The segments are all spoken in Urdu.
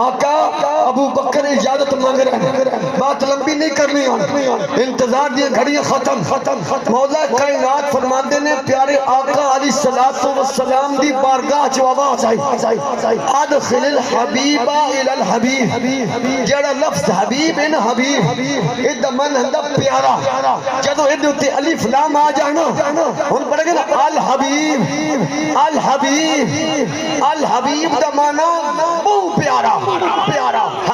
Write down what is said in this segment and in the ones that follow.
آقا ابو بکر اجازت مانگ رہے ہیں، بات لمبی نہیں کرنی ہے، انتظار دیے گھڑیاں ختم۔ مولا کائنات فرماندے نے پیارے آقا علیہ السلام دی بارگاہ جو آواز آئی، ادخل الحبیب الى الحبیب، جڑا لفظ حبیب ان حبیب ادھا من ہندہ پیارا، جدو ادھا تے الف لام آ جانا ہن پڑھے گا نا الحبیب الحبیب دا مانا بہت پیارا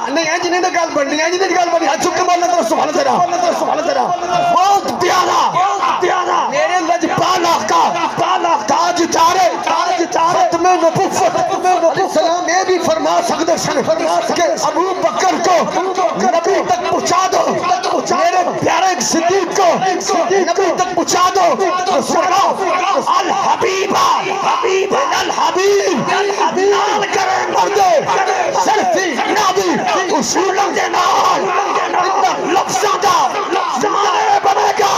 نہیں ہے جنہیں گل بننی ہے جنہیں گل بننی ہے چکے مالنا تو سبحان ذرا بہت پیارا میرے لجپال آقا تاج تارے ختم نبوت علیہ السلام یہ بھی فرما سکتے سن کہ ابو بکر کو نبی تک پہنچا دو، میرے پیارے صدیق کو نبی تک پہنچا دو، سنا الحبیب نال کرے مردے صرفی نبی اصولوں کے نال اندر لفظوں دا زمانے بنے گا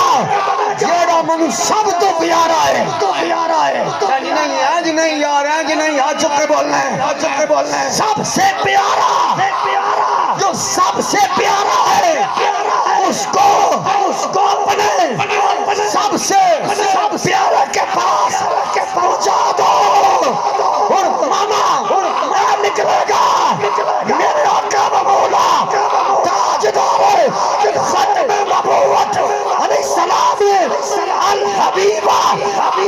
جیڑا من سب تو پیارا ہے آج نہیں یار آج نہیں آج چکے بولنا ہے سب سے پیارا جو سب سے پیارا ہے اس کو اپنے سب سے پیارا کے پاس پہنچا دو اور ماما نکلے گا میرے آقا و مولا تاجدار ختم نبوت علیہ السلام الحبیب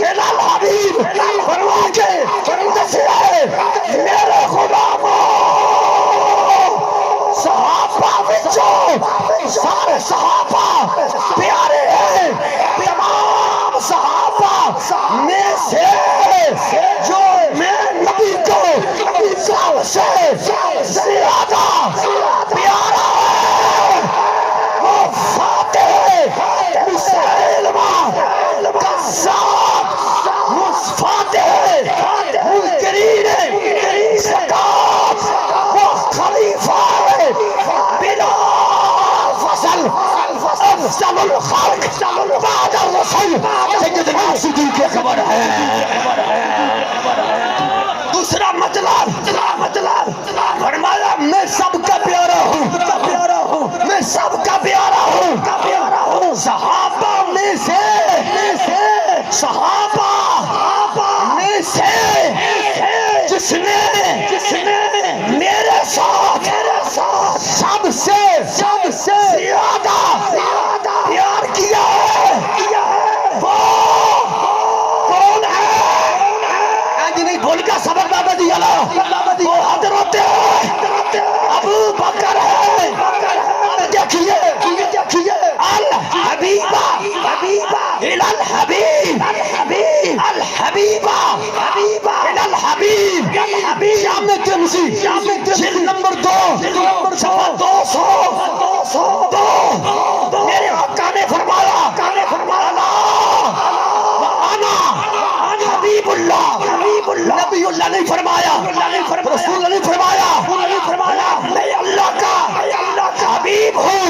الحبیب فرما کے دسیے میرے غلاموں صحابہ وچوں سارے صحابہ پیارے ہیں، تمام صحابہ میں سے جو میں نبی کو سب سے زیادہ پیارا ہے وہ فاتح مسلمہ قذاب فاتح منکرین زکات وہ خلیفہ بلا فصل افضل الخلق بعد الرسول سیدنا صدیق اکبر ہے۔ دوسرا مطلب فرمایا میں سب کا پیارا ہوں، میں سب کا پیارا ہوں، صحابہ میں سے جس نے میرے ساتھ سب سے زیادہ پیار کیا ہے وہ کون ہے؟ آج نہیں بھول کا سبق بابا دی اللہ وہ حضرت ابو بکر ہے۔ دیکھیے الحبیبہ الحبیب جامع ترمذی جلد نمبر 2 صفحہ 202 میرے آقا نے فرمایا انا حبیب اللہ، نبی اللہ نہیں فرمایا، رسول اللہ نہیں فرمایا، میں اللہ کا حبیب ہوں۔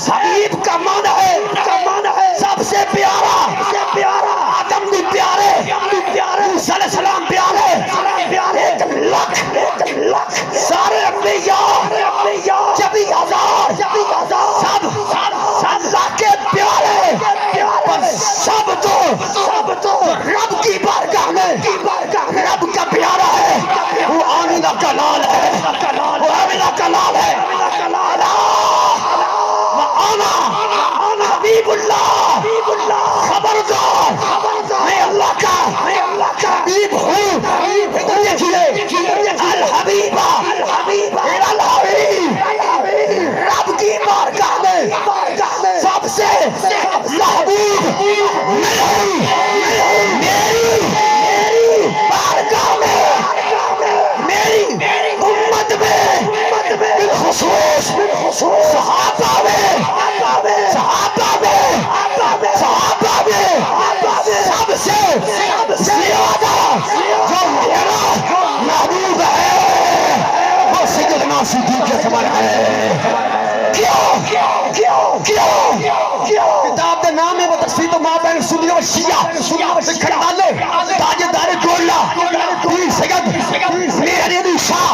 حبیب کا معنی ہے سب سے پیارا، آدم بھی پیارے، موسیٰ علیہ السلام پیارے، 1 لاکھ سارے انبیاء جبی ہزار سب اللہ کے پیارے، پر سب تو رب کی بارگاہ میں رب کا پیارا ہے وہ آمینہ کا لال ہے، انا حبیب اللہ، خبردار میں اللہ کا حبیب ہوں۔ دیکھیے الحبیبہ رب کی بارگاہ میں سب سے محبوب میری بارگاہ میں میری امت میں بالخصوص صحابہ میں سب سے زیادہ جو میرا محبوب ہے وہ سیدنا صدیق اکبر ہے۔ کیوں کتاب دے نام ہے وہ تقسیم ما بین سنی و شیعہ کھڑالے تاجدار گولہ پیر سید میرے علی شاہ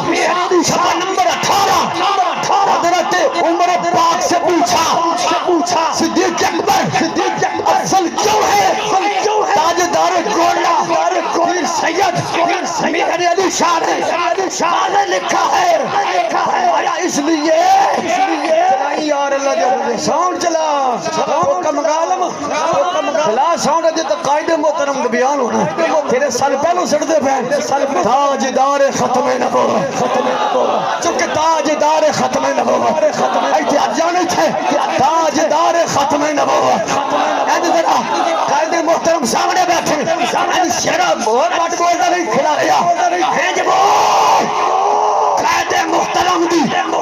ہے تاجدار گولڈا پیر سید میرے علی شاہ نے لکھا ہے فرمایا اس لیے یار اللہ دے ساؤنڈ چلا حکم غالم چلا ساؤنڈ اجے تک قائد محترم کا بیان ہونا تیرے سال پہلو سڑتے پہ تاجدار ختم نبوت چونکہ تاجدار ختم نبوت احتیاط جانے تھے تاجدار ختم نبوت ایسے ذرا قائد محترم سامنے بیٹھے ایسے شیرہ بہت بات بولتا نہیں کھلا رہا ہے جب قائد محترم دی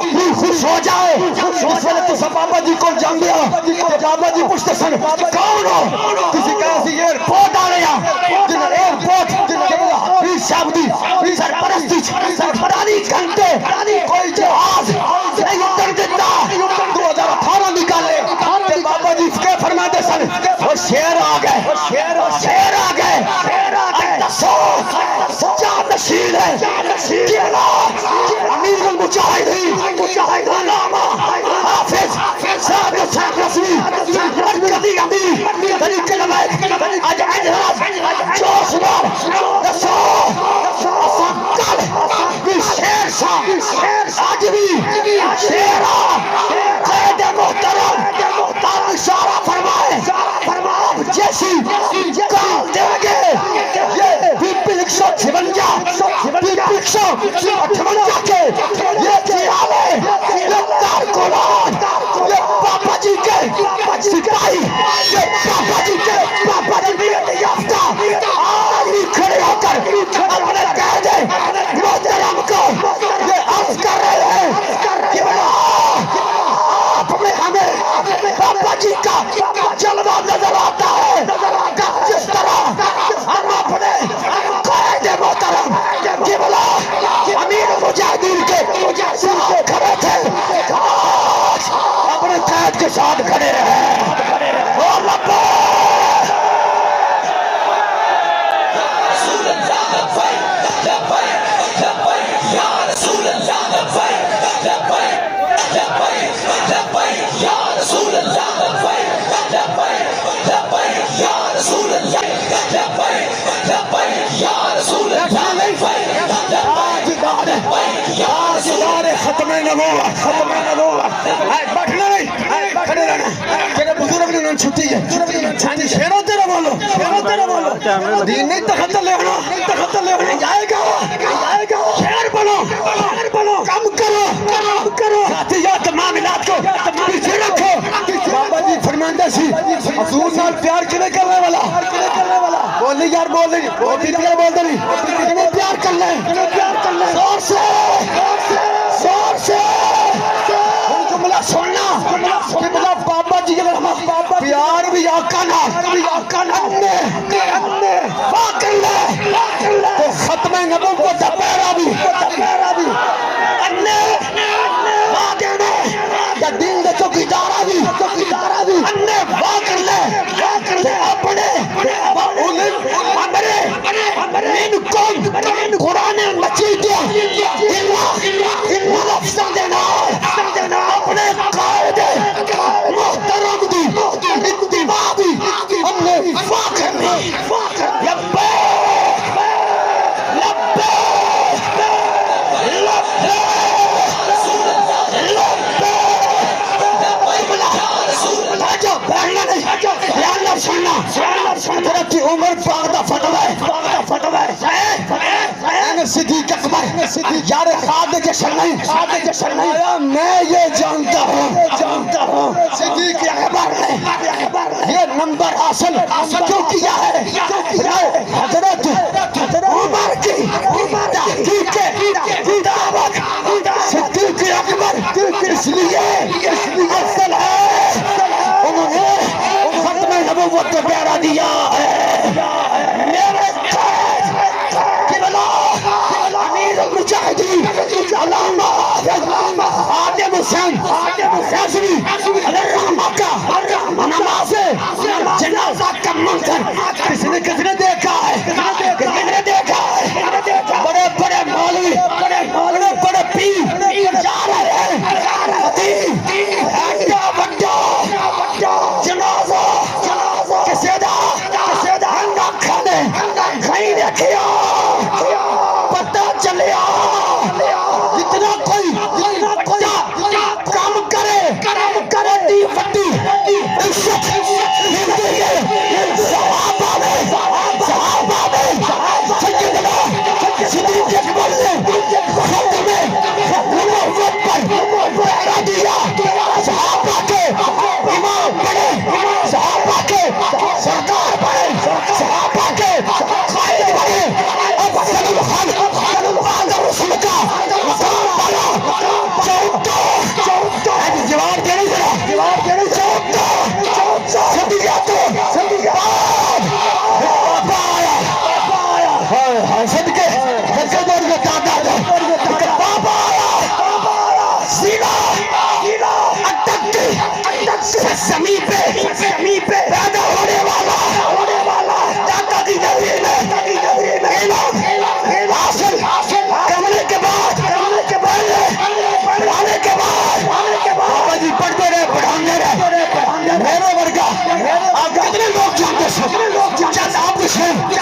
بھی خوش ہو جائے اس وقت تو سب بابا جی کو جان دیا بابا جی پوچھتے سن کون ہو کسی کیسی ایئرپورٹ آ رہا جن ایئرپورٹ کے بلا حفیظ صاحب دی سرپرستی سرپرانی گھنٹے کوئی جہاز نہیں اتر دیتا 2018 نکالے کہ بابا جی کے فرماتے سن وہ شیر آ گئے شیر آ گئے جان نشین ہے کیلا امیر المجاہدین علامہ حافظ صاحب صاحب رسمی مرکزی امیر طریق لبیک آج اجراز جوش بار دسو کل بھی شیر شاہ آج بھی شیرہ قید محترم اشارہ فرمائے جیسی کال دے گے یہ بیپی 156 بیپی 158 کے یہ جیالے یہ کارکولان یہ بابا جی کے سپاہی یہ بابا جی کے بابا جی بیت یافتہ آج بھی کھڑے ہو کر اپنے قید محترم کو یہ عرض کر رہے ہیں کہ آپ میں ہمیں بابا جی کا جلوہ نظر آتا ہے جس طرح ہم اپنے قائد محترم قبلہ امیر مجاہدین کے ساتھ کھڑے تھے آج اپنے قائد کے ساتھ کھڑے ہیں اور لبے ختم نبوت بیٹھنا نہیں کھڑے رہنا تیرے بزرگ نے چھٹی ہے شیروں تیرا بولو دین نہیں تخطر لے ہونا جائے گا شیر بنو کم کرو ذاتیات معاملات کو پیچھے رکھو بابا جی فرماندہ سی حضور نال پیار کنے کرنے والا بول نہیں یار بول نہیں بول نہیں پیار کر لیں زور سے جملہ سننا جملہ بابا جی پیار بھی آقا نہ کر لے تو ختم نبوت کا پیرا بھی اننے واقع میں یا دین دے چوکیدارا بھی اننے واقع لے کہ اپنے من کن قرآن مجید اللہ لفظاں دینا اپنے قائد محترم دی اتباع دی اننے واقع میں سننا کی عمر پاگدہ فتوہ ہے صدیق اکبر یار خاد جشن نہیں آیا میں یہ جانتا ہوں صدیق اکبر نے یہ نمبر حاصل کیوں کیا ہے حضرت عمر کی تحقیق دعوت صدیق اکبر اس لیے افضل ہے انہوں نے ختم نبوت کو پیارا دیا ہے میرے قائد قبلہ امیر المجاہدین علامہ آدم حسین رضوی علیہ الرحمہ کا نماز جنازہ کا منظر کسی نے دیکھا ہے بڑے بڑے مولوی بڑے پیر جا رہے ہیں بڑا جنازہ کسی دا جی